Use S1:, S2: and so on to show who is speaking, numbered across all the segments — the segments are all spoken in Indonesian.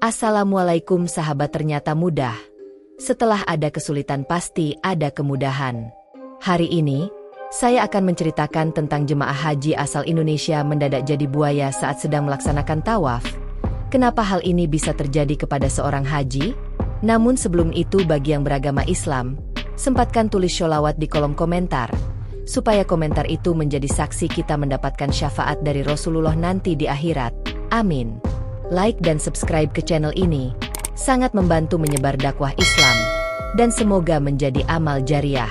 S1: Assalamualaikum sahabat, ternyata mudah. Setelah ada kesulitan pasti ada kemudahan. Hari ini, saya akan menceritakan tentang jemaah haji asal Indonesia mendadak jadi buaya saat sedang melaksanakan tawaf. Kenapa hal ini bisa terjadi kepada seorang haji? Namun sebelum itu, bagi yang beragama Islam, sempatkan tulis sholawat di kolom komentar, supaya komentar itu menjadi saksi kita mendapatkan syafaat dari Rasulullah nanti di akhirat. Amin. Like dan subscribe ke channel ini sangat membantu menyebar dakwah Islam, dan semoga menjadi amal jariah.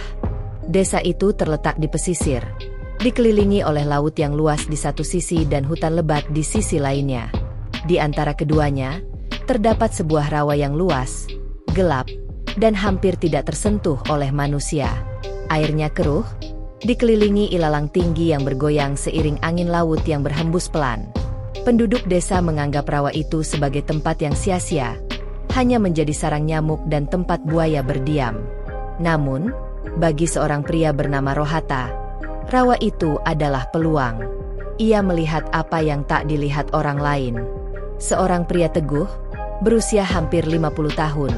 S1: Desa itu terletak di pesisir, dikelilingi oleh laut yang luas di satu sisi dan hutan lebat di sisi lainnya. Di antara keduanya, terdapat sebuah rawa yang luas, gelap, dan hampir tidak tersentuh oleh manusia. Airnya keruh, dikelilingi ilalang tinggi yang bergoyang seiring angin laut yang berhembus pelan. Penduduk desa menganggap rawa itu sebagai tempat yang sia-sia, hanya menjadi sarang nyamuk dan tempat buaya berdiam. Namun, bagi seorang pria bernama Rohata, rawa itu adalah peluang. Ia melihat apa yang tak dilihat orang lain. Seorang pria teguh, berusia hampir 50 tahun,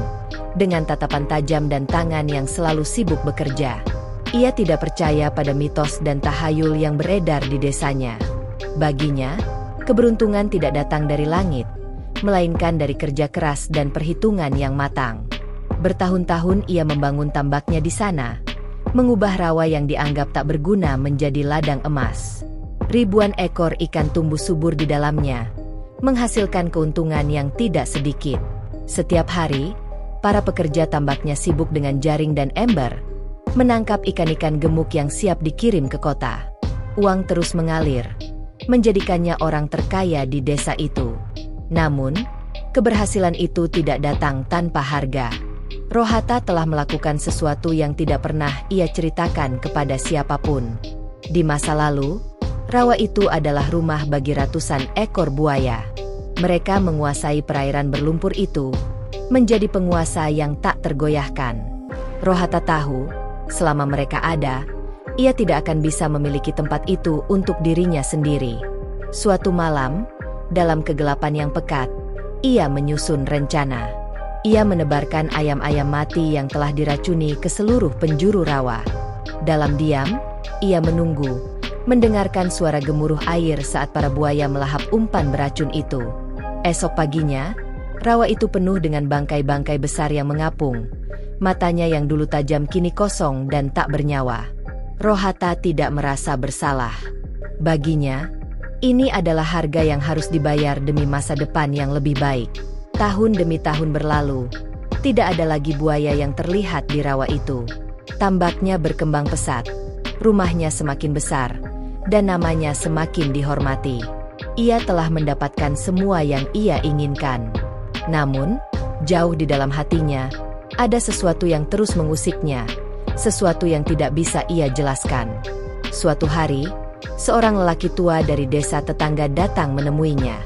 S1: dengan tatapan tajam dan tangan yang selalu sibuk bekerja. Ia tidak percaya pada mitos dan tahayul yang beredar di desanya. Baginya, keberuntungan tidak datang dari langit, melainkan dari kerja keras dan perhitungan yang matang. Bertahun-tahun ia membangun tambaknya di sana, mengubah rawa yang dianggap tak berguna menjadi ladang emas. Ribuan ekor ikan tumbuh subur di dalamnya, menghasilkan keuntungan yang tidak sedikit. Setiap hari, para pekerja tambaknya sibuk dengan jaring dan ember, menangkap ikan-ikan gemuk yang siap dikirim ke kota. Uang terus mengalir, menjadikannya orang terkaya di desa itu. Namun, keberhasilan itu tidak datang tanpa harga. Rohata telah melakukan sesuatu yang tidak pernah ia ceritakan kepada siapapun. Di masa lalu, rawa itu adalah rumah bagi ratusan ekor buaya. Mereka menguasai perairan berlumpur itu, menjadi penguasa yang tak tergoyahkan. Rohata tahu, selama mereka ada, ia tidak akan bisa memiliki tempat itu untuk dirinya sendiri. Suatu malam, dalam kegelapan yang pekat, ia menyusun rencana. Ia menebarkan ayam-ayam mati yang telah diracuni ke seluruh penjuru rawa. Dalam diam, ia menunggu, mendengarkan suara gemuruh air saat para buaya melahap umpan beracun itu. Esok paginya, rawa itu penuh dengan bangkai-bangkai besar yang mengapung. Matanya yang dulu tajam kini kosong dan tak bernyawa. Rohata tidak merasa bersalah. Baginya, ini adalah harga yang harus dibayar demi masa depan yang lebih baik. Tahun demi tahun berlalu, tidak ada lagi buaya yang terlihat di rawa itu. Tambaknya berkembang pesat, rumahnya semakin besar, dan namanya semakin dihormati. Ia telah mendapatkan semua yang ia inginkan. Namun, jauh di dalam hatinya, ada sesuatu yang terus mengusiknya, sesuatu yang tidak bisa ia jelaskan. Suatu hari, seorang lelaki tua dari desa tetangga datang menemuinya.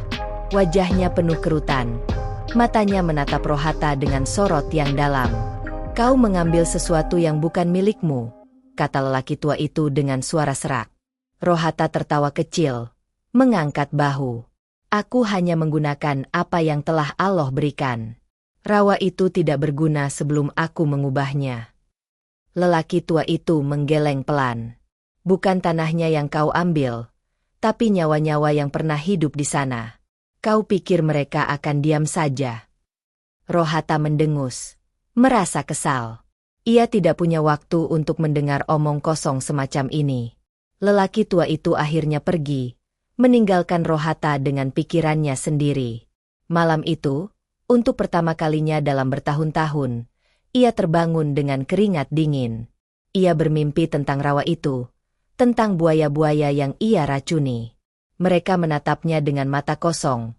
S1: Wajahnya penuh kerutan. Matanya menatap Rohata dengan sorot yang dalam. "Kau mengambil sesuatu yang bukan milikmu," kata lelaki tua itu dengan suara serak. Rohata tertawa kecil, mengangkat bahu. "Aku hanya menggunakan apa yang telah Allah berikan. Rawa itu tidak berguna sebelum aku mengubahnya." Lelaki tua itu menggeleng pelan. "Bukan tanahnya yang kau ambil, tapi nyawa-nyawa yang pernah hidup di sana. Kau pikir mereka akan diam saja?" Rohata mendengus, merasa kesal. Ia tidak punya waktu untuk mendengar omong kosong semacam ini. Lelaki tua itu akhirnya pergi, meninggalkan Rohata dengan pikirannya sendiri. Malam itu, untuk pertama kalinya dalam bertahun-tahun, ia terbangun dengan keringat dingin. Ia bermimpi tentang rawa itu, tentang buaya-buaya yang ia racuni. Mereka menatapnya dengan mata kosong,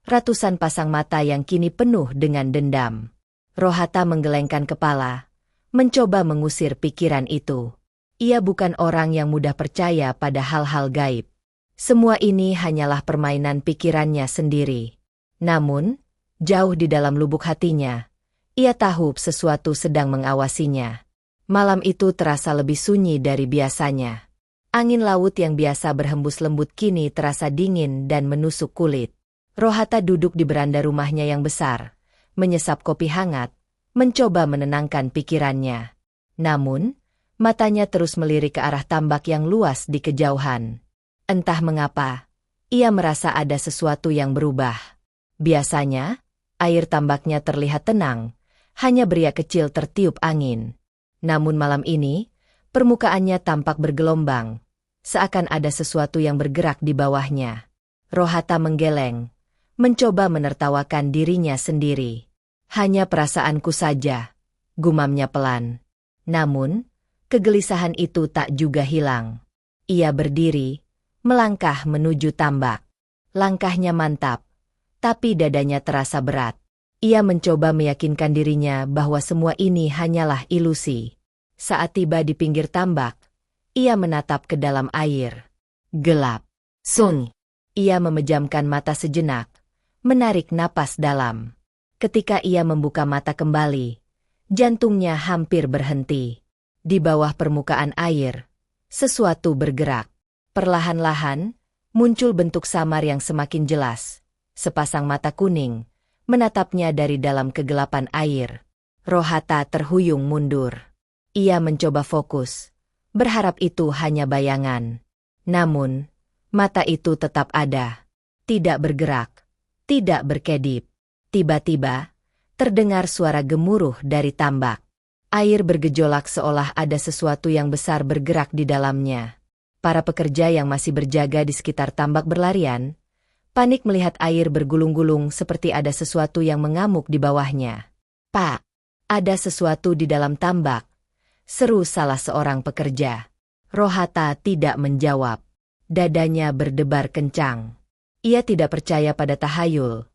S1: ratusan pasang mata yang kini penuh dengan dendam. Rohata menggelengkan kepala, mencoba mengusir pikiran itu. Ia bukan orang yang mudah percaya pada hal-hal gaib. Semua ini hanyalah permainan pikirannya sendiri. Namun, jauh di dalam lubuk hatinya, ia tahu sesuatu sedang mengawasinya. Malam itu terasa lebih sunyi dari biasanya. Angin laut yang biasa berhembus lembut kini terasa dingin dan menusuk kulit. Rohata duduk di beranda rumahnya yang besar, menyesap kopi hangat, mencoba menenangkan pikirannya. Namun, matanya terus melirik ke arah tambak yang luas di kejauhan. Entah mengapa, ia merasa ada sesuatu yang berubah. Biasanya, air tambaknya terlihat tenang, hanya beriak kecil tertiup angin. Namun malam ini, permukaannya tampak bergelombang, seakan ada sesuatu yang bergerak di bawahnya. Rohata menggeleng, mencoba menertawakan dirinya sendiri. Hanya perasaanku saja, gumamnya pelan. Namun, kegelisahan itu tak juga hilang. Ia berdiri, melangkah menuju tambak. Langkahnya mantap, tapi dadanya terasa berat. Ia mencoba meyakinkan dirinya bahwa semua ini hanyalah ilusi. Saat tiba di pinggir tambak, ia menatap ke dalam air. Gelap. Sunyi. Ia memejamkan mata sejenak, menarik napas dalam. Ketika ia membuka mata kembali, jantungnya hampir berhenti. Di bawah permukaan air, sesuatu bergerak. Perlahan-lahan, muncul bentuk samar yang semakin jelas. Sepasang mata kuning menatapnya dari dalam kegelapan air. Rohata terhuyung mundur. Ia mencoba fokus, berharap itu hanya bayangan. Namun, mata itu tetap ada. Tidak bergerak, tidak berkedip. Tiba-tiba, terdengar suara gemuruh dari tambak. Air bergejolak seolah ada sesuatu yang besar bergerak di dalamnya. Para pekerja yang masih berjaga di sekitar tambak berlarian, panik melihat air bergulung-gulung seperti ada sesuatu yang mengamuk di bawahnya. "Pak, ada sesuatu di dalam tambak," seru salah seorang pekerja. Rohata tidak menjawab. Dadanya berdebar kencang. Ia tidak percaya pada tahayul,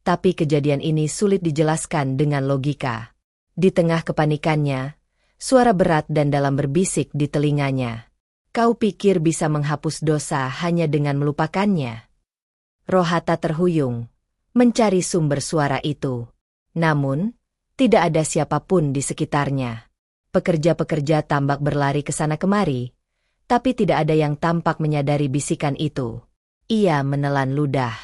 S1: tapi kejadian ini sulit dijelaskan dengan logika. Di tengah kepanikannya, suara berat dan dalam berbisik di telinganya. "Kau pikir bisa menghapus dosa hanya dengan melupakannya?" Rohata terhuyung, mencari sumber suara itu. Namun, tidak ada siapapun di sekitarnya. Pekerja-pekerja tambak berlari ke sana kemari, tapi tidak ada yang tampak menyadari bisikan itu. Ia menelan ludah.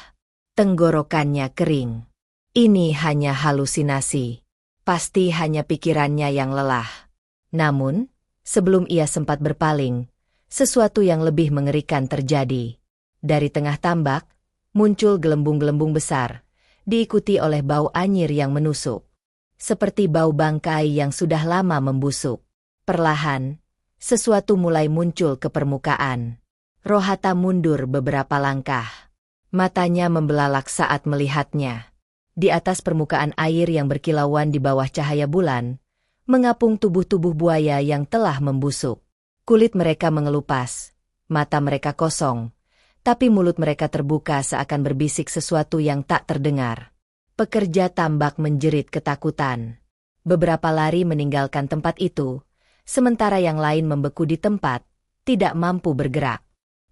S1: Tenggorokannya kering. Ini hanya halusinasi. Pasti hanya pikirannya yang lelah. Namun, sebelum ia sempat berpaling, sesuatu yang lebih mengerikan terjadi. Dari tengah tambak, muncul gelembung-gelembung besar, diikuti oleh bau anyir yang menusuk. Seperti bau bangkai yang sudah lama membusuk. Perlahan, sesuatu mulai muncul ke permukaan. Rohata mundur beberapa langkah. Matanya membelalak saat melihatnya. Di atas permukaan air yang berkilauan di bawah cahaya bulan, mengapung tubuh-tubuh buaya yang telah membusuk. Kulit mereka mengelupas, mata mereka kosong, tapi mulut mereka terbuka seakan berbisik sesuatu yang tak terdengar. Pekerja tambak menjerit ketakutan. Beberapa lari meninggalkan tempat itu, sementara yang lain membeku di tempat, tidak mampu bergerak.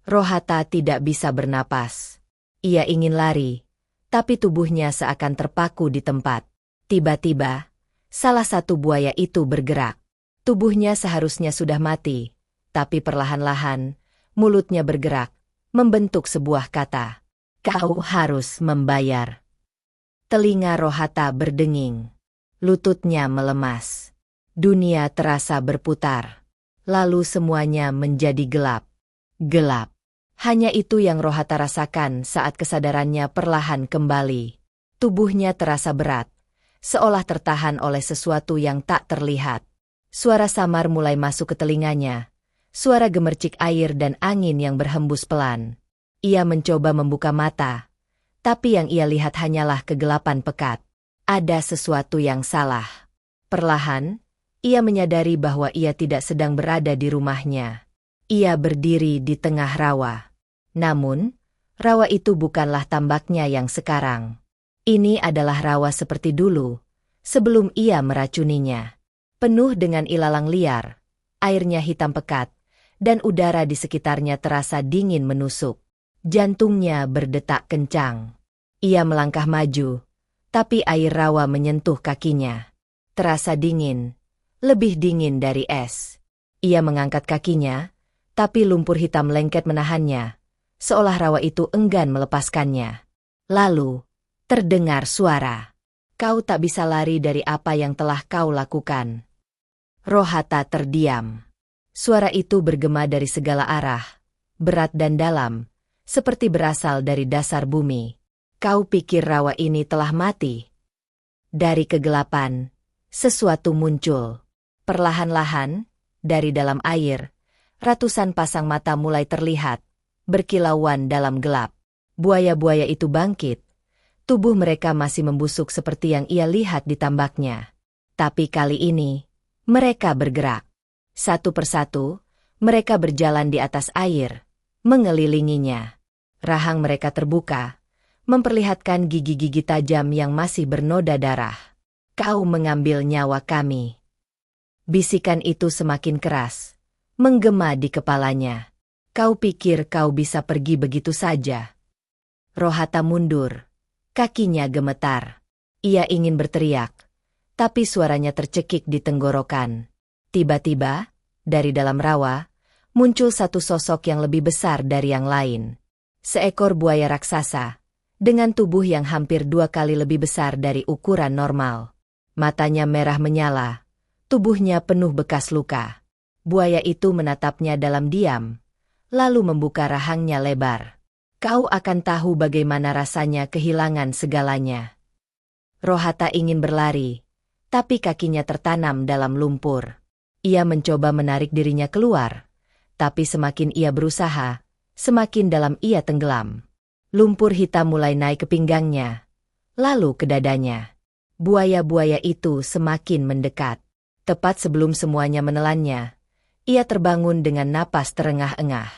S1: Rohata tidak bisa bernapas. Ia ingin lari, tapi tubuhnya seakan terpaku di tempat. Tiba-tiba, salah satu buaya itu bergerak. Tubuhnya seharusnya sudah mati, tapi perlahan-lahan, mulutnya bergerak, membentuk sebuah kata. "Kau harus membayar." Telinga Rohata berdenging. Lututnya melemas. Dunia terasa berputar. Lalu semuanya menjadi gelap. Gelap. Hanya itu yang Rohata rasakan saat kesadarannya perlahan kembali. Tubuhnya terasa berat, seolah tertahan oleh sesuatu yang tak terlihat. Suara samar mulai masuk ke telinganya. Suara gemercik air dan angin yang berhembus pelan. Ia mencoba membuka mata, tapi yang ia lihat hanyalah kegelapan pekat. Ada sesuatu yang salah. Perlahan, ia menyadari bahwa ia tidak sedang berada di rumahnya. Ia berdiri di tengah rawa. Namun, rawa itu bukanlah tambaknya yang sekarang. Ini adalah rawa seperti dulu, sebelum ia meracuninya. Penuh dengan ilalang liar, airnya hitam pekat, dan udara di sekitarnya terasa dingin menusuk. Jantungnya berdetak kencang. Ia melangkah maju, tapi air rawa menyentuh kakinya. Terasa dingin, lebih dingin dari es. Ia mengangkat kakinya, tapi lumpur hitam lengket menahannya, seolah rawa itu enggan melepaskannya. Lalu, terdengar suara. Kau tak bisa lari dari apa yang telah kau lakukan. Rohata terdiam. Suara itu bergema dari segala arah, berat dan dalam, seperti berasal dari dasar bumi. Kau pikir rawa ini telah mati? Dari kegelapan, sesuatu muncul. Perlahan-lahan, dari dalam air, ratusan pasang mata mulai terlihat, berkilauan dalam gelap. Buaya-buaya itu bangkit. Tubuh mereka masih membusuk seperti yang ia lihat di tambaknya. Tapi kali ini, mereka bergerak. Satu persatu, mereka berjalan di atas air, mengelilinginya. Rahang mereka terbuka, memperlihatkan gigi-gigi tajam yang masih bernoda darah. Kau mengambil nyawa kami. Bisikan itu semakin keras, menggema di kepalanya. Kau pikir kau bisa pergi begitu saja? Rohata mundur. Kakinya gemetar. Ia ingin berteriak, tapi suaranya tercekik di tenggorokan. Tiba-tiba, dari dalam rawa, muncul satu sosok yang lebih besar dari yang lain. Seekor buaya raksasa, dengan tubuh yang hampir 2 kali lebih besar dari ukuran normal. Matanya merah menyala, tubuhnya penuh bekas luka. Buaya itu menatapnya dalam diam, lalu membuka rahangnya lebar. Kau akan tahu bagaimana rasanya kehilangan segalanya. Rohata ingin berlari, tapi kakinya tertanam dalam lumpur. Ia mencoba menarik dirinya keluar, tapi semakin ia berusaha, semakin dalam ia tenggelam. Lumpur hitam mulai naik ke pinggangnya, lalu ke dadanya. Buaya-buaya itu semakin mendekat. Tepat sebelum semuanya menelannya, ia terbangun dengan napas terengah-engah.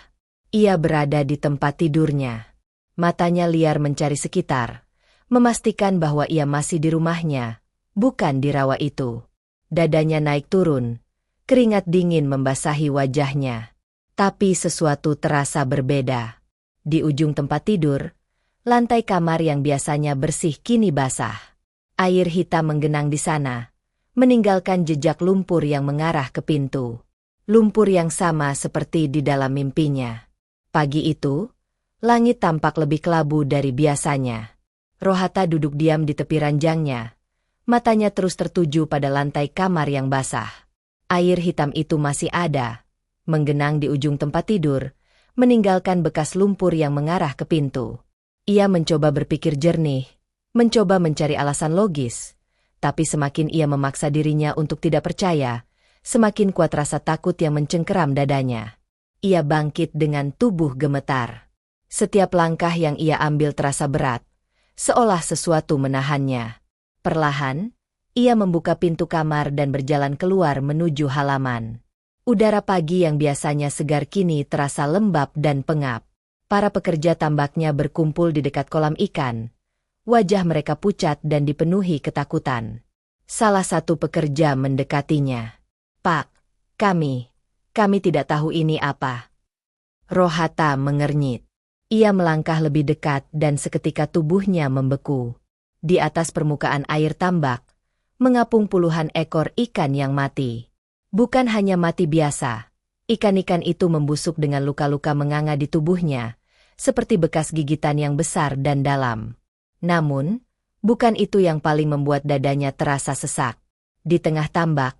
S1: Ia berada di tempat tidurnya. Matanya liar mencari sekitar, memastikan bahwa ia masih di rumahnya, bukan di rawa itu. Dadanya naik turun, keringat dingin membasahi wajahnya. Tapi sesuatu terasa berbeda. Di ujung tempat tidur, lantai kamar yang biasanya bersih kini basah. Air hitam menggenang di sana, meninggalkan jejak lumpur yang mengarah ke pintu. Lumpur yang sama seperti di dalam mimpinya. Pagi itu, langit tampak lebih kelabu dari biasanya. Rohata duduk diam di tepi ranjangnya. Matanya terus tertuju pada lantai kamar yang basah. Air hitam itu masih ada, menggenang di ujung tempat tidur, meninggalkan bekas lumpur yang mengarah ke pintu. Ia mencoba berpikir jernih, mencoba mencari alasan logis, tapi semakin ia memaksa dirinya untuk tidak percaya, semakin kuat rasa takut yang mencengkeram dadanya. Ia bangkit dengan tubuh gemetar. Setiap langkah yang ia ambil terasa berat, seolah sesuatu menahannya. Perlahan, ia membuka pintu kamar dan berjalan keluar menuju halaman. Udara pagi yang biasanya segar kini terasa lembab dan pengap. Para pekerja tambaknya berkumpul di dekat kolam ikan. Wajah mereka pucat dan dipenuhi ketakutan. Salah satu pekerja mendekatinya. "Pak, kami tidak tahu ini apa." Rohata mengernyit. Ia melangkah lebih dekat dan seketika tubuhnya membeku. Di atas permukaan air tambak, mengapung puluhan ekor ikan yang mati. Bukan hanya mati biasa, ikan-ikan itu membusuk dengan luka-luka menganga di tubuhnya, seperti bekas gigitan yang besar dan dalam. Namun, bukan itu yang paling membuat dadanya terasa sesak. Di tengah tambak,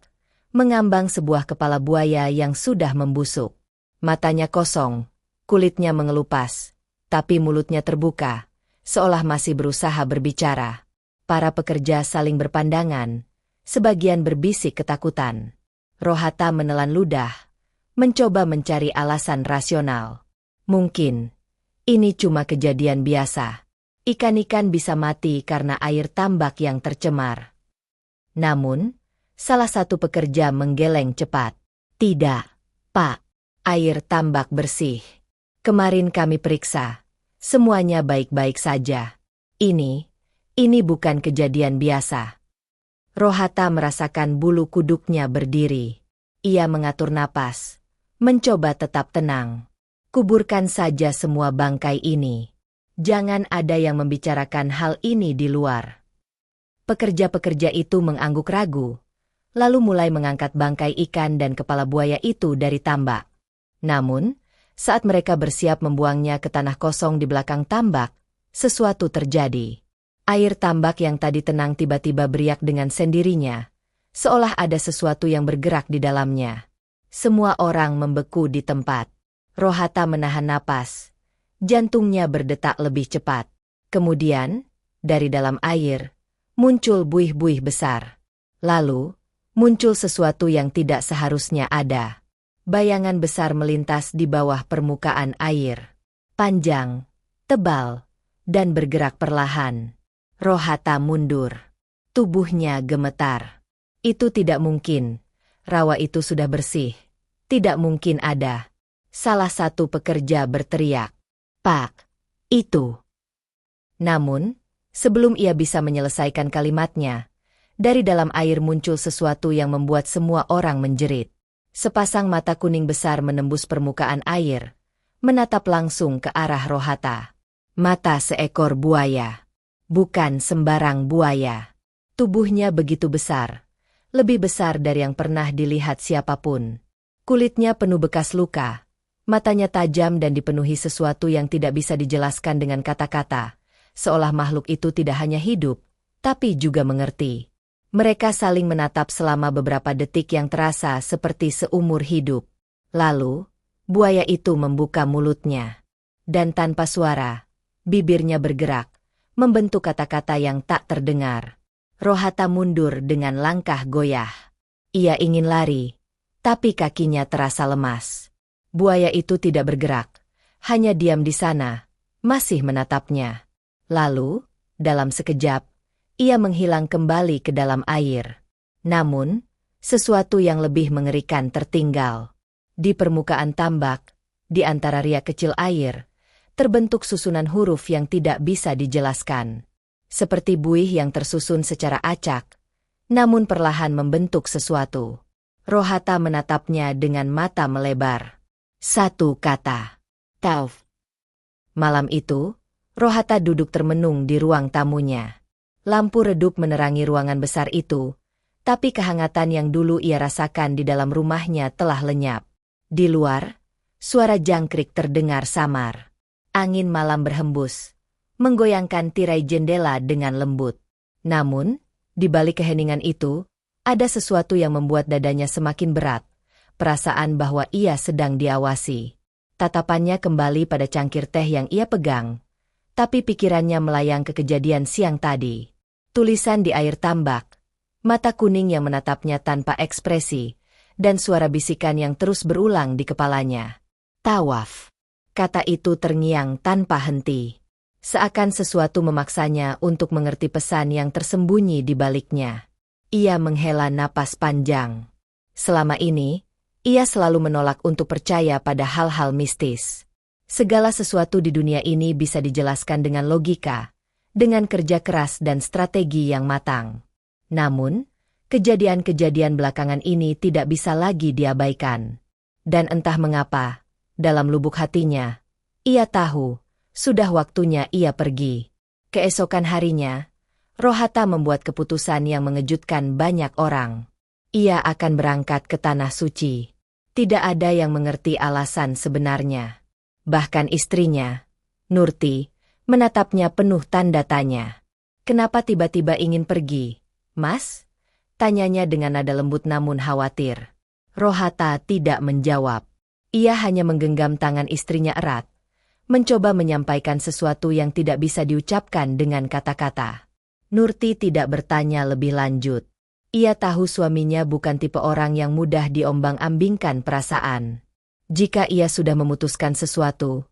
S1: mengambang sebuah kepala buaya yang sudah membusuk. Matanya kosong, kulitnya mengelupas, tapi mulutnya terbuka, seolah masih berusaha berbicara. Para pekerja saling berpandangan, sebagian berbisik ketakutan. Rohata menelan ludah, mencoba mencari alasan rasional. Mungkin, ini cuma kejadian biasa. Ikan-ikan bisa mati karena air tambak yang tercemar. Namun, salah satu pekerja menggeleng cepat. "Tidak, Pak. Air tambak bersih. Kemarin kami periksa. Semuanya baik-baik saja. Ini bukan kejadian biasa." Rohata merasakan bulu kuduknya berdiri. Ia mengatur napas, mencoba tetap tenang. Kuburkan saja semua bangkai ini. Jangan ada yang membicarakan hal ini di luar. Pekerja-pekerja itu mengangguk ragu, lalu mulai mengangkat bangkai ikan dan kepala buaya itu dari tambak. Namun, saat mereka bersiap membuangnya ke tanah kosong di belakang tambak, sesuatu terjadi. Air tambak yang tadi tenang tiba-tiba beriak dengan sendirinya, seolah ada sesuatu yang bergerak di dalamnya. Semua orang membeku di tempat. Rohata menahan napas. Jantungnya berdetak lebih cepat. Kemudian, dari dalam air, muncul buih-buih besar. Lalu, muncul sesuatu yang tidak seharusnya ada. Bayangan besar melintas di bawah permukaan air. Panjang, tebal, dan bergerak perlahan. Rohata mundur. Tubuhnya gemetar. Itu tidak mungkin. Rawa itu sudah bersih. Tidak mungkin ada. Salah satu pekerja berteriak. Pak, itu. Namun, sebelum ia bisa menyelesaikan kalimatnya, dari dalam air muncul sesuatu yang membuat semua orang menjerit. Sepasang mata kuning besar menembus permukaan air, menatap langsung ke arah Rohata. Mata seekor buaya. Bukan sembarang buaya. Tubuhnya begitu besar. Lebih besar dari yang pernah dilihat siapapun. Kulitnya penuh bekas luka. Matanya tajam dan dipenuhi sesuatu yang tidak bisa dijelaskan dengan kata-kata. Seolah makhluk itu tidak hanya hidup, tapi juga mengerti. Mereka saling menatap selama beberapa detik yang terasa seperti seumur hidup. Lalu, buaya itu membuka mulutnya. Dan tanpa suara, bibirnya bergerak, membentuk kata-kata yang tak terdengar. Rohata mundur dengan langkah goyah. Ia ingin lari, tapi kakinya terasa lemas. Buaya itu tidak bergerak, hanya diam di sana, masih menatapnya. Lalu, dalam sekejap, ia menghilang kembali ke dalam air. Namun, sesuatu yang lebih mengerikan tertinggal. Di permukaan tambak, di antara riak kecil air, terbentuk susunan huruf yang tidak bisa dijelaskan. Seperti buih yang tersusun secara acak, namun perlahan membentuk sesuatu. Rohata menatapnya dengan mata melebar. Satu kata. Tauf. Malam itu, Rohata duduk termenung di ruang tamunya. Lampu redup menerangi ruangan besar itu, tapi kehangatan yang dulu ia rasakan di dalam rumahnya telah lenyap. Di luar, suara jangkrik terdengar samar. Angin malam berhembus, menggoyangkan tirai jendela dengan lembut. Namun, di balik keheningan itu, ada sesuatu yang membuat dadanya semakin berat, perasaan bahwa ia sedang diawasi. Tatapannya kembali pada cangkir teh yang ia pegang, tapi pikirannya melayang ke kejadian siang tadi. Tulisan di air tambak, mata kuning yang menatapnya tanpa ekspresi, dan suara bisikan yang terus berulang di kepalanya. Tawaf. Kata itu terngiang tanpa henti. Seakan sesuatu memaksanya untuk mengerti pesan yang tersembunyi di baliknya. Ia menghela napas panjang. Selama ini, ia selalu menolak untuk percaya pada hal-hal mistis. Segala sesuatu di dunia ini bisa dijelaskan dengan logika, dengan kerja keras dan strategi yang matang. Namun, kejadian-kejadian belakangan ini tidak bisa lagi diabaikan. Dan entah mengapa, dalam lubuk hatinya, ia tahu, sudah waktunya ia pergi. Keesokan harinya, Rohata membuat keputusan yang mengejutkan banyak orang. Ia akan berangkat ke Tanah Suci. Tidak ada yang mengerti alasan sebenarnya. Bahkan istrinya, Nurti, menatapnya penuh tanda tanya. Kenapa tiba-tiba ingin pergi, Mas? Tanyanya dengan nada lembut namun khawatir. Rohata tidak menjawab. Ia hanya menggenggam tangan istrinya erat, mencoba menyampaikan sesuatu yang tidak bisa diucapkan dengan kata-kata. Nurti tidak bertanya lebih lanjut. Ia tahu suaminya bukan tipe orang yang mudah diombang-ambingkan perasaan. Jika ia sudah memutuskan sesuatu,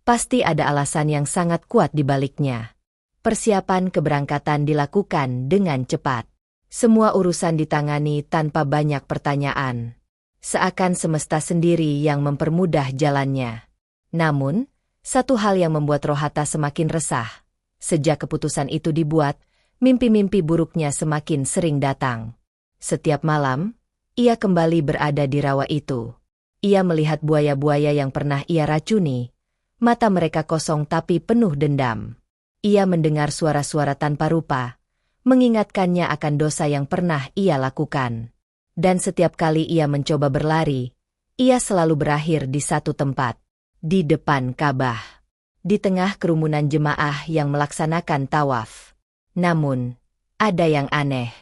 S1: pasti ada alasan yang sangat kuat di baliknya. Persiapan keberangkatan dilakukan dengan cepat. Semua urusan ditangani tanpa banyak pertanyaan. Seakan semesta sendiri yang mempermudah jalannya. Namun, satu hal yang membuat Rohata semakin resah. Sejak keputusan itu dibuat, mimpi-mimpi buruknya semakin sering datang. Setiap malam, ia kembali berada di rawa itu. Ia melihat buaya-buaya yang pernah ia racuni. Mata mereka kosong tapi penuh dendam. Ia mendengar suara-suara tanpa rupa, mengingatkannya akan dosa yang pernah ia lakukan. Dan setiap kali ia mencoba berlari, ia selalu berakhir di satu tempat, di depan Ka'bah. di tengah kerumunan jemaah yang melaksanakan tawaf. Namun, ada yang aneh.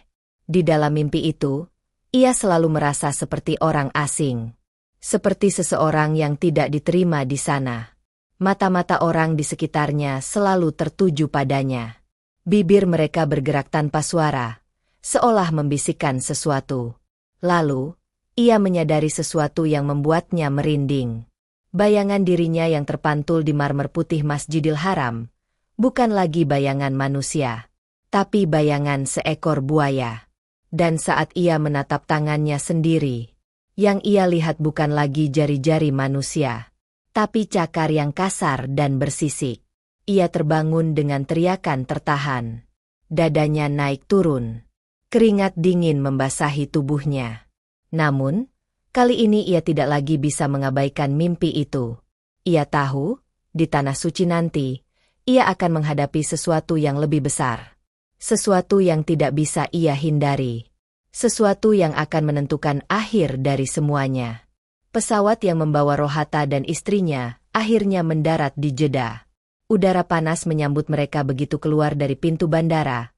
S1: Di dalam mimpi itu, ia selalu merasa seperti orang asing. Seperti seseorang yang tidak diterima di sana. Mata-mata orang di sekitarnya selalu tertuju padanya. Bibir mereka bergerak tanpa suara, seolah membisikkan sesuatu. Lalu, ia menyadari sesuatu yang membuatnya merinding. Bayangan dirinya yang terpantul di marmer putih Masjidil Haram, bukan lagi bayangan manusia, tapi bayangan seekor buaya. Dan saat ia menatap tangannya sendiri, yang ia lihat bukan lagi jari-jari manusia, tapi cakar yang kasar dan bersisik. Ia terbangun dengan teriakan tertahan. Dadanya naik turun. Keringat dingin membasahi tubuhnya. Namun, kali ini ia tidak lagi bisa mengabaikan mimpi itu. Ia tahu, di tanah suci nanti, ia akan menghadapi sesuatu yang lebih besar. Sesuatu yang tidak bisa ia hindari. Sesuatu yang akan menentukan akhir dari semuanya. Pesawat yang membawa Rohata dan istrinya akhirnya mendarat di Jeddah. Udara panas menyambut mereka begitu keluar dari pintu bandara,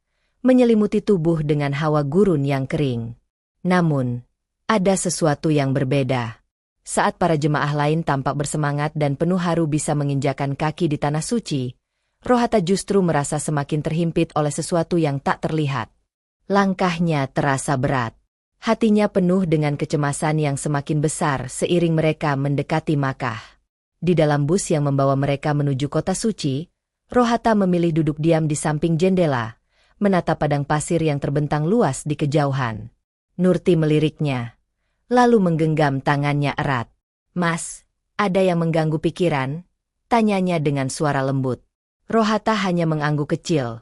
S1: menyelimuti tubuh dengan hawa gurun yang kering. Namun, ada sesuatu yang berbeda. Saat para jemaah lain tampak bersemangat dan penuh haru bisa menginjakan kaki di tanah suci, Rohata justru merasa semakin terhimpit oleh sesuatu yang tak terlihat. Langkahnya terasa berat. Hatinya penuh dengan kecemasan yang semakin besar seiring mereka mendekati Makkah. Di dalam bus yang membawa mereka menuju kota suci, Rohata memilih duduk diam di samping jendela, menatap padang pasir yang terbentang luas di kejauhan. Nurti meliriknya, lalu menggenggam tangannya erat. "Mas, ada yang mengganggu pikiran?" tanyanya dengan suara lembut. Rohata hanya mengangguk kecil,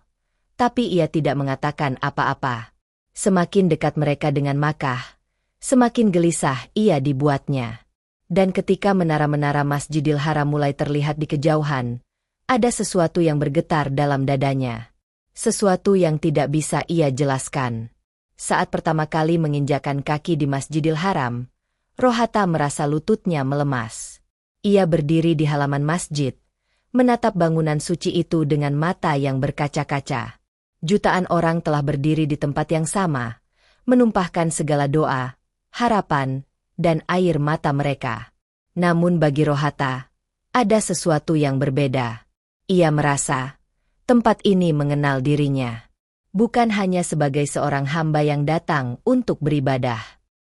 S1: tapi ia tidak mengatakan apa-apa. Semakin dekat mereka dengan Makkah, semakin gelisah ia dibuatnya. Dan ketika menara-menara Masjidil Haram mulai terlihat di kejauhan, ada sesuatu yang bergetar dalam dadanya. Sesuatu yang tidak bisa ia jelaskan. Saat pertama kali menginjakan kaki di Masjidil Haram, Rohata merasa lututnya melemas. Ia berdiri di halaman masjid, menatap bangunan suci itu dengan mata yang berkaca-kaca. Jutaan orang telah berdiri di tempat yang sama, menumpahkan segala doa, harapan, dan air mata mereka. Namun bagi Rohata, ada sesuatu yang berbeda. Ia merasa, tempat ini mengenal dirinya. Bukan hanya sebagai seorang hamba yang datang untuk beribadah,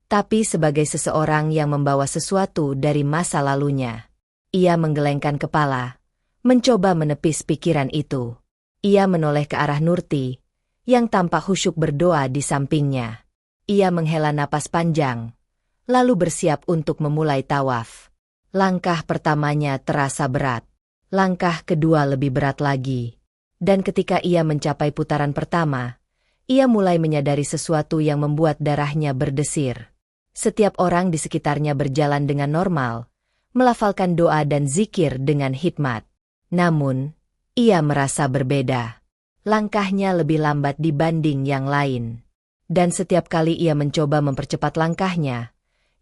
S1: tapi sebagai seseorang yang membawa sesuatu dari masa lalunya. Ia menggelengkan kepala, mencoba menepis pikiran itu. Ia menoleh ke arah Nurti, yang tampak khusyuk berdoa di sampingnya. Ia menghela napas panjang, lalu bersiap untuk memulai tawaf. Langkah pertamanya terasa berat. Langkah kedua lebih berat lagi. Dan ketika ia mencapai putaran pertama, ia mulai menyadari sesuatu yang membuat darahnya berdesir. Setiap orang di sekitarnya berjalan dengan normal, melafalkan doa dan zikir dengan hikmat. Namun, ia merasa berbeda. Langkahnya lebih lambat dibanding yang lain. Dan setiap kali ia mencoba mempercepat langkahnya,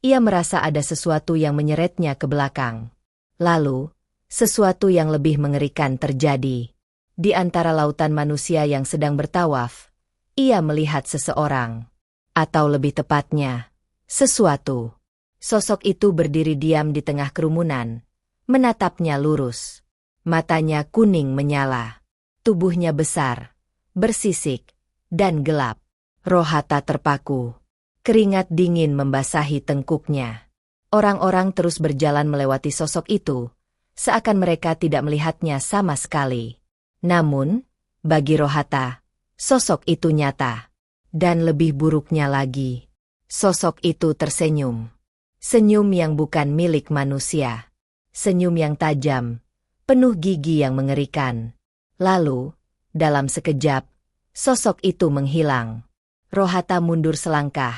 S1: ia merasa ada sesuatu yang menyeretnya ke belakang. Lalu, sesuatu yang lebih mengerikan terjadi. Di antara lautan manusia yang sedang bertawaf, ia melihat seseorang. Atau lebih tepatnya, sesuatu. Sosok itu berdiri diam di tengah kerumunan, menatapnya lurus. Matanya kuning menyala. Tubuhnya besar, bersisik, dan gelap. Rohata terpaku. Keringat dingin membasahi tengkuknya. Orang-orang terus berjalan melewati sosok itu, seakan mereka tidak melihatnya sama sekali. Namun, bagi Rohata, sosok itu nyata. Dan lebih buruknya lagi, sosok itu tersenyum. Senyum yang bukan milik manusia. Senyum yang tajam, penuh gigi yang mengerikan. Lalu, dalam sekejap, sosok itu menghilang. Rohata mundur selangkah.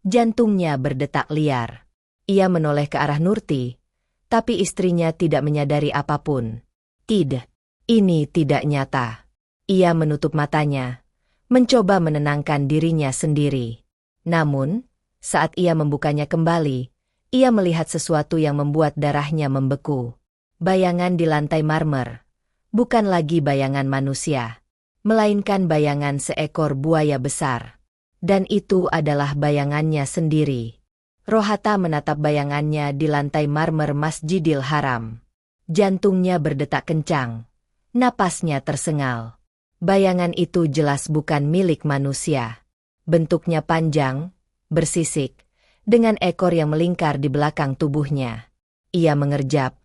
S1: Jantungnya berdetak liar. Ia menoleh ke arah Nurti, tapi istrinya tidak menyadari apapun. Tidak, ini tidak nyata. Ia menutup matanya, mencoba menenangkan dirinya sendiri. Namun, saat ia membukanya kembali, ia melihat sesuatu yang membuat darahnya membeku. Bayangan di lantai marmer, bukan lagi bayangan manusia, melainkan bayangan seekor buaya besar. Dan itu adalah bayangannya sendiri. Rohata menatap bayangannya di lantai marmer Masjidil Haram. Jantungnya berdetak kencang, napasnya tersengal. Bayangan itu jelas bukan milik manusia. Bentuknya panjang, bersisik, dengan ekor yang melingkar di belakang tubuhnya. Ia mengerjap,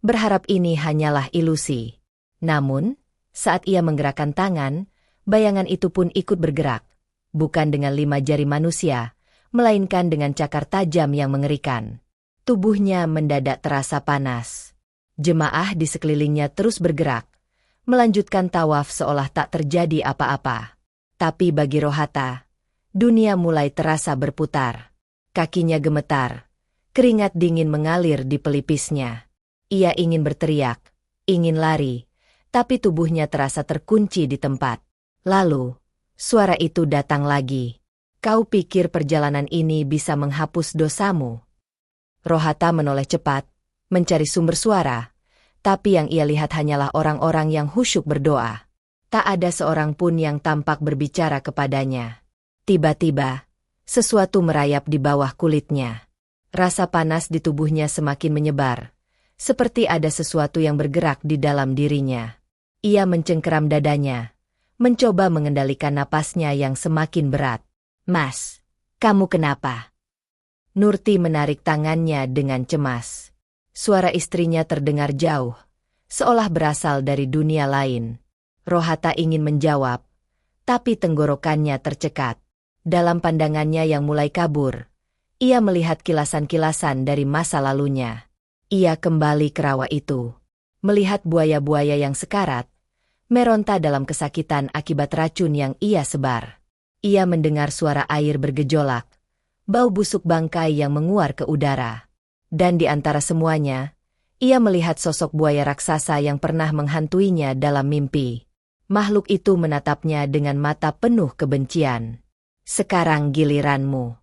S1: berharap ini hanyalah ilusi. Namun, saat ia menggerakkan tangan, bayangan itu pun ikut bergerak. Bukan dengan 5 jari manusia, melainkan dengan cakar tajam yang mengerikan. Tubuhnya mendadak terasa panas. Jemaah di sekelilingnya terus bergerak, melanjutkan tawaf seolah tak terjadi apa-apa. Tapi bagi Rohata, dunia mulai terasa berputar. Kakinya gemetar, keringat dingin mengalir di pelipisnya. Ia ingin berteriak, ingin lari, tapi tubuhnya terasa terkunci di tempat. Lalu, suara itu datang lagi. Kau pikir perjalanan ini bisa menghapus dosamu? Rohata menoleh cepat, mencari sumber suara, tapi yang ia lihat hanyalah orang-orang yang khusyuk berdoa. Tak ada seorang pun yang tampak berbicara kepadanya. Tiba-tiba, sesuatu merayap di bawah kulitnya. Rasa panas di tubuhnya semakin menyebar, seperti ada sesuatu yang bergerak di dalam dirinya. Ia mencengkeram dadanya, mencoba mengendalikan napasnya yang semakin berat. Mas, kamu kenapa? Nurti menarik tangannya dengan cemas. Suara istrinya terdengar jauh, seolah berasal dari dunia lain. Rohata ingin menjawab, tapi tenggorokannya tercekat. Dalam pandangannya yang mulai kabur, ia melihat kilasan-kilasan dari masa lalunya. Ia kembali ke rawa itu, melihat buaya-buaya yang sekarat, meronta dalam kesakitan akibat racun yang ia sebar. Ia mendengar suara air bergejolak, bau busuk bangkai yang menguar ke udara. Dan di antara semuanya, ia melihat sosok buaya raksasa yang pernah menghantuinya dalam mimpi. Makhluk itu menatapnya dengan mata penuh kebencian. Sekarang giliranmu.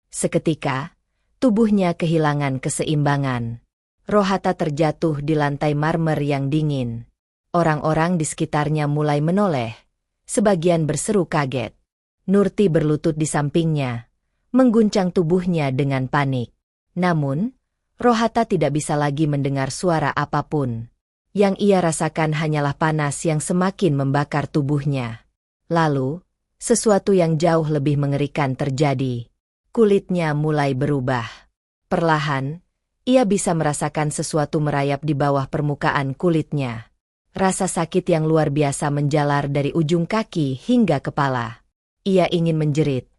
S1: Seketika, tubuhnya kehilangan keseimbangan. Rohata terjatuh di lantai marmer yang dingin. Orang-orang di sekitarnya mulai menoleh, sebagian berseru kaget. Nurti berlutut di sampingnya, mengguncang tubuhnya dengan panik. Namun, Rohata tidak bisa lagi mendengar suara apapun. Yang ia rasakan hanyalah panas yang semakin membakar tubuhnya. Lalu, sesuatu yang jauh lebih mengerikan terjadi. Kulitnya mulai berubah. Perlahan, ia bisa merasakan sesuatu merayap di bawah permukaan kulitnya. Rasa sakit yang luar biasa menjalar dari ujung kaki hingga kepala. Ia ingin menjerit,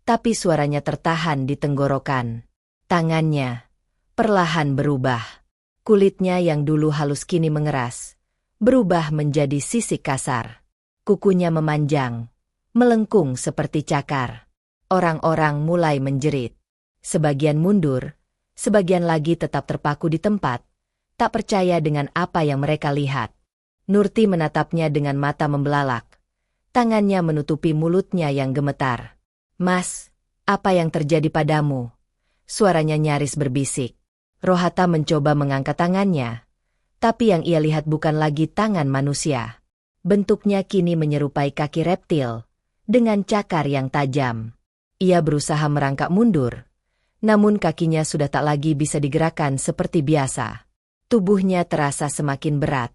S1: tapi suaranya tertahan di tenggorokan. Tangannya perlahan berubah. Kulitnya yang dulu halus kini mengeras, berubah menjadi sisik kasar. Kukunya memanjang, melengkung seperti cakar. Orang-orang mulai menjerit. Sebagian mundur, sebagian lagi tetap terpaku di tempat, tak percaya dengan apa yang mereka lihat. Nurti menatapnya dengan mata membelalak. Tangannya menutupi mulutnya yang gemetar. Mas, apa yang terjadi padamu? Suaranya nyaris berbisik. Rohata mencoba mengangkat tangannya, tapi yang ia lihat bukan lagi tangan manusia. Bentuknya kini menyerupai kaki reptil, dengan cakar yang tajam. Ia berusaha merangkak mundur, namun kakinya sudah tak lagi bisa digerakkan seperti biasa. Tubuhnya terasa semakin berat,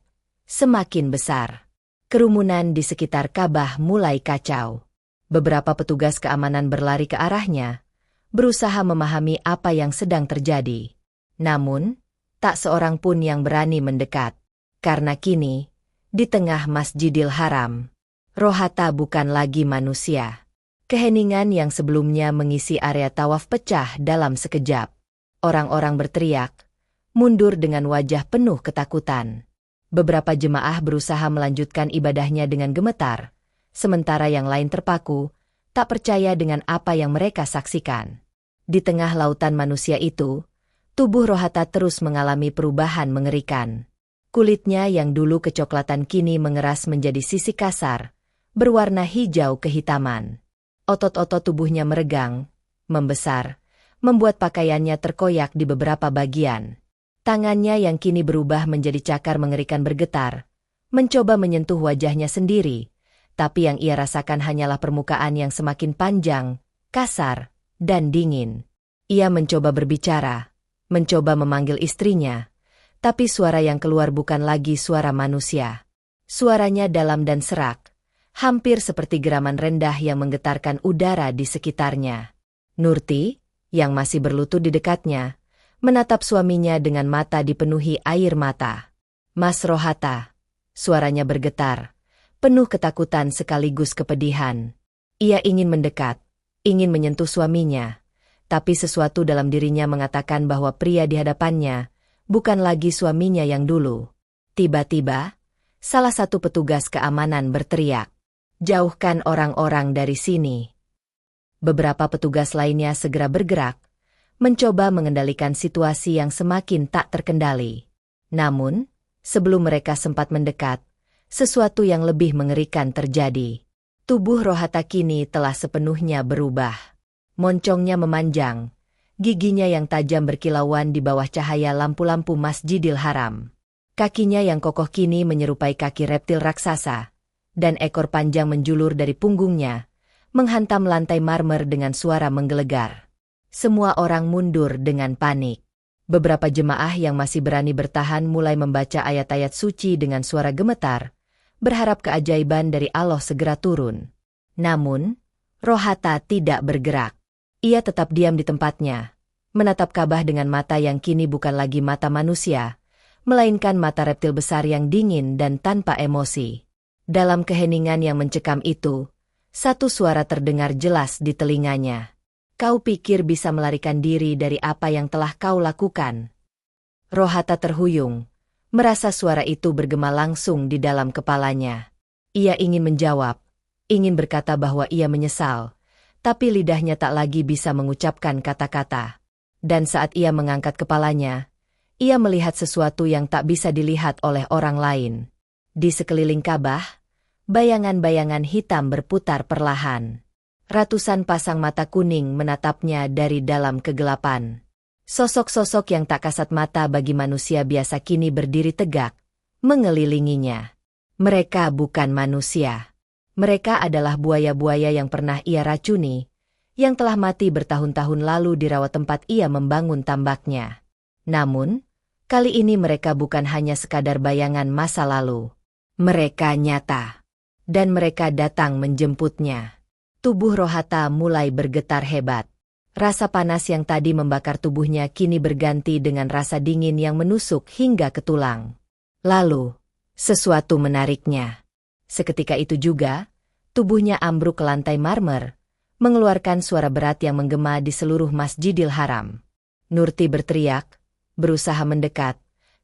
S1: semakin besar. Kerumunan di sekitar Ka'bah mulai kacau. Beberapa petugas keamanan berlari ke arahnya, berusaha memahami apa yang sedang terjadi. Namun, tak seorang pun yang berani mendekat. Karena kini, di tengah Masjidil Haram, Rohata bukan lagi manusia. Keheningan yang sebelumnya mengisi area tawaf pecah dalam sekejap. Orang-orang berteriak, mundur dengan wajah penuh ketakutan. Beberapa jemaah berusaha melanjutkan ibadahnya dengan gemetar, sementara yang lain terpaku, tak percaya dengan apa yang mereka saksikan. Di tengah lautan manusia itu, tubuh Rohata terus mengalami perubahan mengerikan. Kulitnya yang dulu kecoklatan kini mengeras menjadi sisik kasar, berwarna hijau kehitaman. Otot-otot tubuhnya meregang, membesar, membuat pakaiannya terkoyak di beberapa bagian. Tangannya yang kini berubah menjadi cakar mengerikan bergetar, mencoba menyentuh wajahnya sendiri, tapi yang ia rasakan hanyalah permukaan yang semakin panjang, kasar, dan dingin. Ia mencoba berbicara, mencoba memanggil istrinya, tapi suara yang keluar bukan lagi suara manusia. Suaranya dalam dan serak, hampir seperti geraman rendah yang menggetarkan udara di sekitarnya. Nurti, yang masih berlutut di dekatnya, menatap suaminya dengan mata dipenuhi air mata. "Mas Rohata," suaranya bergetar, penuh ketakutan sekaligus kepedihan. Ia ingin mendekat, ingin menyentuh suaminya, tapi sesuatu dalam dirinya mengatakan bahwa pria di hadapannya bukan lagi suaminya yang dulu. Tiba-tiba, salah satu petugas keamanan berteriak, "Jauhkan orang-orang dari sini." Beberapa petugas lainnya segera bergerak, mencoba mengendalikan situasi yang semakin tak terkendali. Namun, sebelum mereka sempat mendekat, sesuatu yang lebih mengerikan terjadi. Tubuh Rohata kini telah sepenuhnya berubah. Moncongnya memanjang, giginya yang tajam berkilauan di bawah cahaya lampu-lampu Masjidil Haram. Kakinya yang kokoh kini menyerupai kaki reptil raksasa, dan ekor panjang menjulur dari punggungnya, menghantam lantai marmer dengan suara menggelegar. Semua orang mundur dengan panik. Beberapa jemaah yang masih berani bertahan mulai membaca ayat-ayat suci dengan suara gemetar, berharap keajaiban dari Allah segera turun. Namun, Rohata tidak bergerak. Ia tetap diam di tempatnya, menatap Ka'bah dengan mata yang kini bukan lagi mata manusia, melainkan mata reptil besar yang dingin dan tanpa emosi. Dalam keheningan yang mencekam itu, satu suara terdengar jelas di telinganya. "Kau pikir bisa melarikan diri dari apa yang telah kau lakukan?" Rohata terhuyung, merasa suara itu bergema langsung di dalam kepalanya. Ia ingin menjawab, ingin berkata bahwa ia menyesal, tapi lidahnya tak lagi bisa mengucapkan kata-kata. Dan saat ia mengangkat kepalanya, ia melihat sesuatu yang tak bisa dilihat oleh orang lain. Di sekeliling Ka'bah, bayangan-bayangan hitam berputar perlahan. Ratusan pasang mata kuning menatapnya dari dalam kegelapan. Sosok-sosok yang tak kasat mata bagi manusia biasa kini berdiri tegak, mengelilinginya. Mereka bukan manusia. Mereka adalah buaya-buaya yang pernah ia racuni, yang telah mati bertahun-tahun lalu di rawa tempat ia membangun tambaknya. Namun, kali ini mereka bukan hanya sekadar bayangan masa lalu. Mereka nyata. Dan mereka datang menjemputnya. Tubuh Rohata mulai bergetar hebat. Rasa panas yang tadi membakar tubuhnya kini berganti dengan rasa dingin yang menusuk hingga ke tulang. Lalu, sesuatu menariknya. Seketika itu juga, tubuhnya ambruk ke lantai marmer, mengeluarkan suara berat yang menggema di seluruh Masjidil Haram. Nurti berteriak, berusaha mendekat,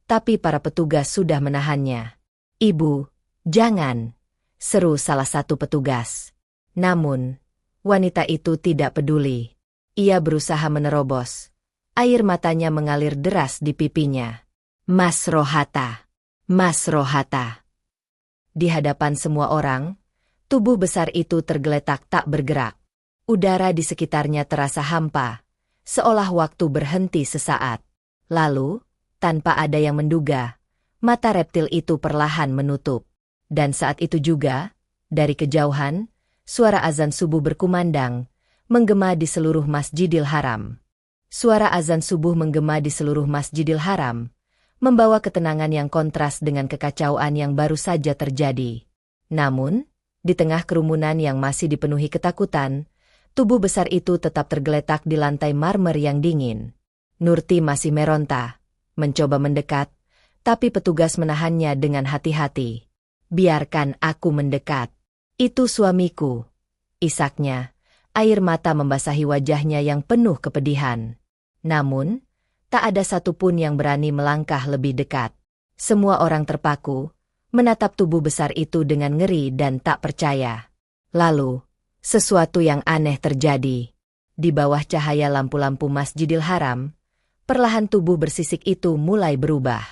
S1: tapi para petugas sudah menahannya. "Ibu, jangan!" seru salah satu petugas. Namun, wanita itu tidak peduli. Ia berusaha menerobos. Air matanya mengalir deras di pipinya. "Mas Rohata! Mas Rohata!" Di hadapan semua orang, tubuh besar itu tergeletak tak bergerak. Udara di sekitarnya terasa hampa, seolah waktu berhenti sesaat. Lalu, tanpa ada yang menduga, mata reptil itu perlahan menutup. Dan saat itu juga, dari kejauhan, suara azan subuh berkumandang, menggema di seluruh Masjidil Haram. Suara azan subuh menggema di seluruh Masjidil Haram, membawa ketenangan yang kontras dengan kekacauan yang baru saja terjadi. Namun, di tengah kerumunan yang masih dipenuhi ketakutan, tubuh besar itu tetap tergeletak di lantai marmer yang dingin. Nurti masih meronta, mencoba mendekat, tapi petugas menahannya dengan hati-hati. "Biarkan aku mendekat. Itu suamiku," isaknya, air mata membasahi wajahnya yang penuh kepedihan. Namun, tak ada satupun yang berani melangkah lebih dekat. Semua orang terpaku, menatap tubuh besar itu dengan ngeri dan tak percaya. Lalu, sesuatu yang aneh terjadi. Di bawah cahaya lampu-lampu Masjidil Haram, perlahan tubuh bersisik itu mulai berubah.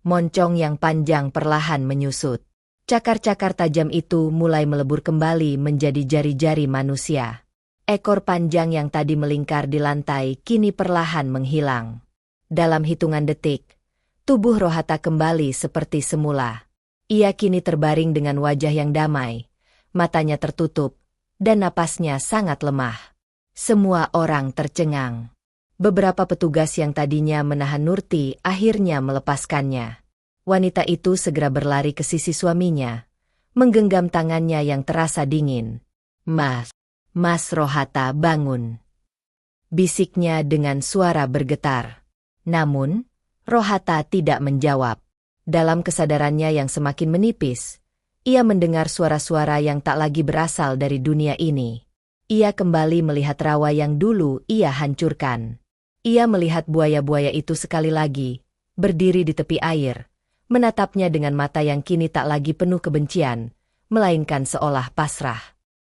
S1: Moncong yang panjang perlahan menyusut. Cakar-cakar tajam itu mulai melebur kembali menjadi jari-jari manusia. Ekor panjang yang tadi melingkar di lantai kini perlahan menghilang. Dalam hitungan detik, Tubuh Rohata kembali seperti semula. Ia kini terbaring dengan wajah yang damai, matanya tertutup, dan napasnya sangat lemah. Semua orang tercengang. Beberapa petugas yang tadinya menahan Nurti akhirnya melepaskannya. Wanita itu segera berlari ke sisi suaminya, menggenggam tangannya yang terasa dingin. Mas Rohata, bangun," bisiknya dengan suara bergetar. Namun, Rohata tidak menjawab. Dalam kesadarannya yang semakin menipis, ia mendengar suara-suara yang tak lagi berasal dari dunia ini. Ia kembali melihat rawa yang dulu ia hancurkan. Ia melihat buaya-buaya itu sekali lagi, berdiri di tepi air, menatapnya dengan mata yang kini tak lagi penuh kebencian, melainkan seolah pasrah.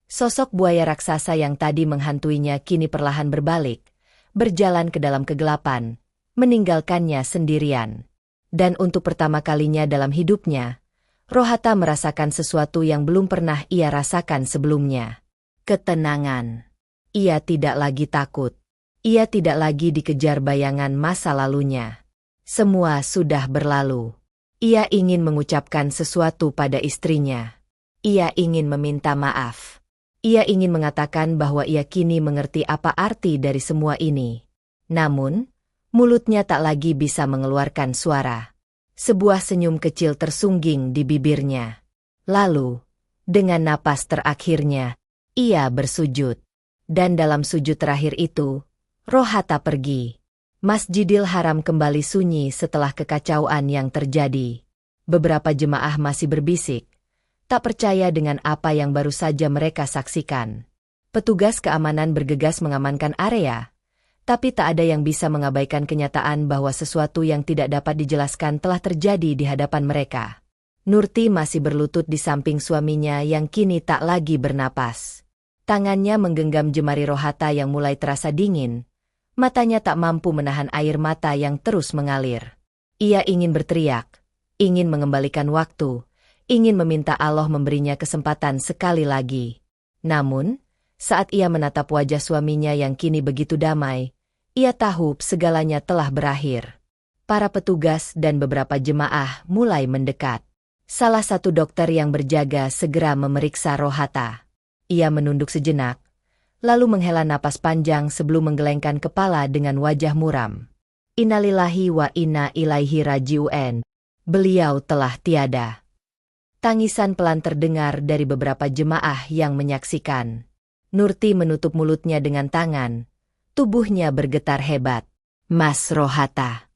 S1: Sosok buaya raksasa yang tadi menghantuinya kini perlahan berbalik, berjalan ke dalam kegelapan, meninggalkannya sendirian. Dan untuk pertama kalinya dalam hidupnya, Rohata merasakan sesuatu yang belum pernah ia rasakan sebelumnya. Ketenangan. Ia tidak lagi takut. Ia tidak lagi dikejar bayangan masa lalunya. Semua sudah berlalu. Ia ingin mengucapkan sesuatu pada istrinya. Ia ingin meminta maaf. Ia ingin mengatakan bahwa ia kini mengerti apa arti dari semua ini. Namun, mulutnya tak lagi bisa mengeluarkan suara. Sebuah senyum kecil tersungging di bibirnya. Lalu, dengan napas terakhirnya, ia bersujud. Dan dalam sujud terakhir itu, Rohata pergi. Masjidil Haram kembali sunyi setelah kekacauan yang terjadi. Beberapa jemaah masih berbisik, tak percaya dengan apa yang baru saja mereka saksikan. Petugas keamanan bergegas mengamankan area, tapi tak ada yang bisa mengabaikan kenyataan bahwa sesuatu yang tidak dapat dijelaskan telah terjadi di hadapan mereka. Nurti masih berlutut di samping suaminya yang kini tak lagi bernapas. Tangannya menggenggam jemari Rohata yang mulai terasa dingin. Matanya tak mampu menahan air mata yang terus mengalir. Ia ingin berteriak, ingin mengembalikan waktu, ingin meminta Allah memberinya kesempatan sekali lagi. Namun, saat ia menatap wajah suaminya yang kini begitu damai, ia tahu segalanya telah berakhir. Para petugas dan beberapa jemaah mulai mendekat. Salah satu dokter yang berjaga segera memeriksa Rohata. Ia menunduk sejenak, lalu menghela napas panjang sebelum menggelengkan kepala dengan wajah muram. Innalillahi wa inna ilaihi raji'un. Beliau telah tiada. Tangisan pelan terdengar dari beberapa jemaah yang menyaksikan. Nurti menutup mulutnya dengan tangan. Tubuhnya bergetar hebat. "Mas Rohata."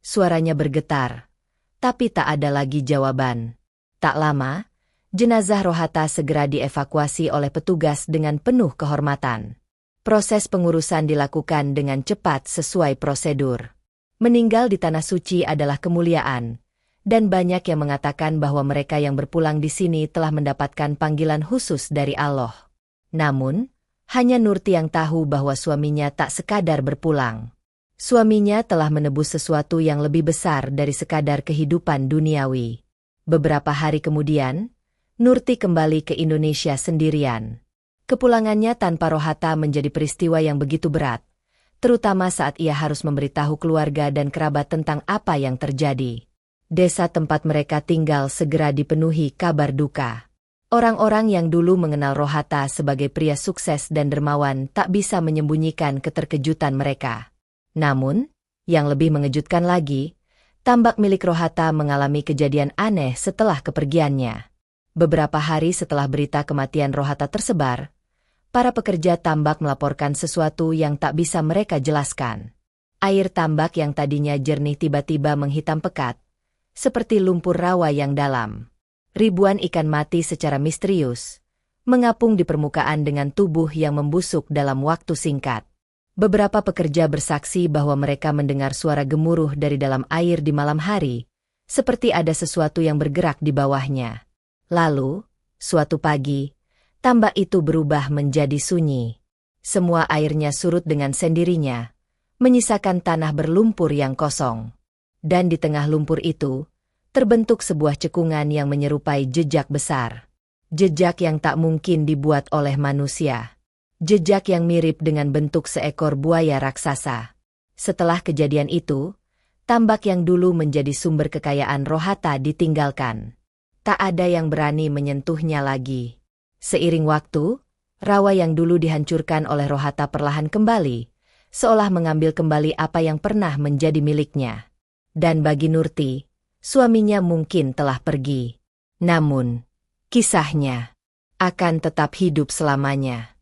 S1: Suaranya bergetar, tapi tak ada lagi jawaban. Tak lama, jenazah Rohata segera dievakuasi oleh petugas dengan penuh kehormatan. Proses pengurusan dilakukan dengan cepat sesuai prosedur. Meninggal di Tanah Suci adalah kemuliaan, dan banyak yang mengatakan bahwa mereka yang berpulang di sini telah mendapatkan panggilan khusus dari Allah. Namun, hanya Nurti yang tahu bahwa suaminya tak sekadar berpulang. Suaminya telah menebus sesuatu yang lebih besar dari sekadar kehidupan duniawi. Beberapa hari kemudian, Nurti kembali ke Indonesia sendirian. Kepulangannya tanpa Rohata menjadi peristiwa yang begitu berat, terutama saat ia harus memberitahu keluarga dan kerabat tentang apa yang terjadi. Desa tempat mereka tinggal segera dipenuhi kabar duka. Orang-orang yang dulu mengenal Rohata sebagai pria sukses dan dermawan tak bisa menyembunyikan keterkejutan mereka. Namun, yang lebih mengejutkan lagi, tambak milik Rohata mengalami kejadian aneh setelah kepergiannya. Beberapa hari setelah berita kematian Rohata tersebar, para pekerja tambak melaporkan sesuatu yang tak bisa mereka jelaskan. Air tambak yang tadinya jernih tiba-tiba menghitam pekat, seperti lumpur rawa yang dalam. Ribuan ikan mati secara misterius, mengapung di permukaan dengan tubuh yang membusuk dalam waktu singkat. Beberapa pekerja bersaksi bahwa mereka mendengar suara gemuruh dari dalam air di malam hari, seperti ada sesuatu yang bergerak di bawahnya. Lalu, suatu pagi, tambak itu berubah menjadi sunyi. Semua airnya surut dengan sendirinya, menyisakan tanah berlumpur yang kosong. Dan di tengah lumpur itu, terbentuk sebuah cekungan yang menyerupai jejak besar. Jejak yang tak mungkin dibuat oleh manusia. Jejak yang mirip dengan bentuk seekor buaya raksasa. Setelah kejadian itu, Tambak yang dulu menjadi sumber kekayaan Rohata ditinggalkan. Tak ada yang berani menyentuhnya lagi. Seiring waktu, rawa yang dulu dihancurkan oleh Rohata perlahan kembali, seolah mengambil kembali apa yang pernah menjadi miliknya. Dan bagi Nurti, suaminya mungkin telah pergi. Namun, kisahnya akan tetap hidup selamanya.